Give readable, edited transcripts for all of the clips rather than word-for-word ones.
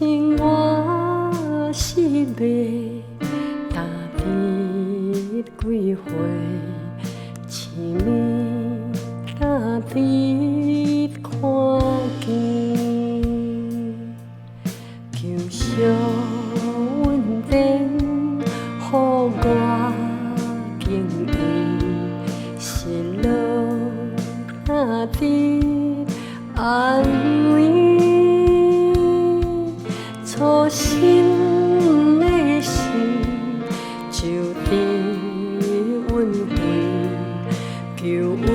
情我是要踏入几回，青面踏入看见，求上稳定，予我敬畏，失落踏入安慰。初心的事，就地挽回，求阮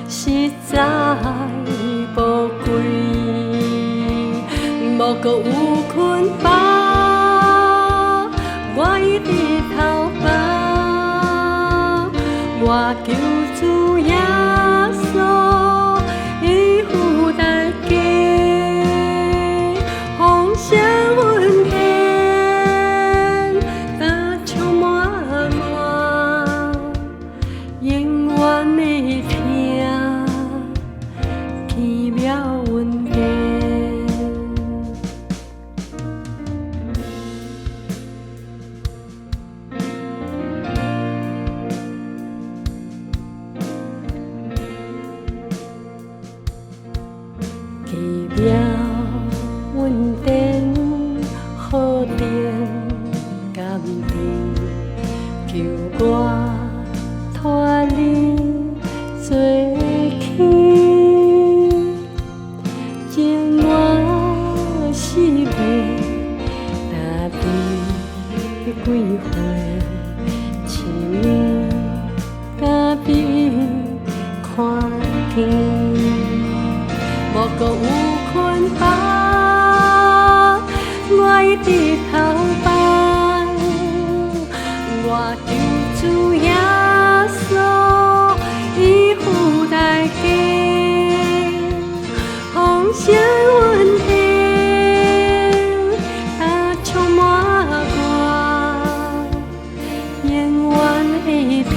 实在宝贵，无搁有困乏，我一直头发，我求主耶稣，伊负担向阮天，它充满我永远的听，奇妙恩典。奇妙恩典。好定甘甜，求我拖你做起，情我是要踏入几回，青面踏入看见，无搁有困乏。我一直头发，我求主耶稣，伊负担丰盛恩典，它充满我永远的听，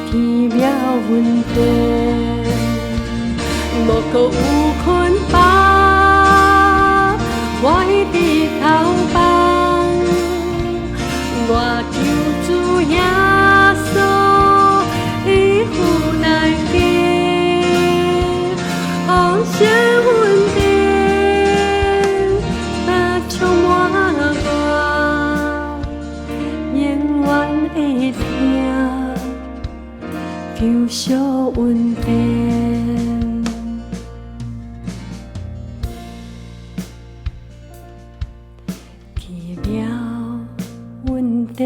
奇妙恩典，无搁有困乏。我一直头发，我求主耶稣，伊负担丰盛恩典，它充满我永远的听，求小恩典。奇妙恩典，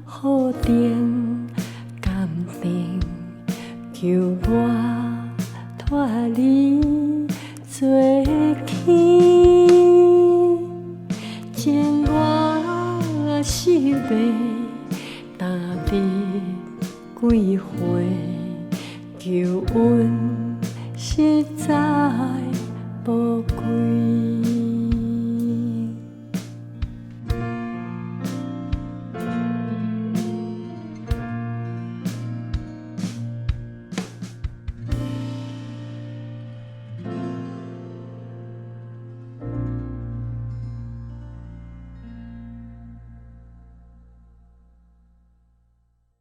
好定甘甜，求我拖你做起，情我是要踏入几回，求阮实在。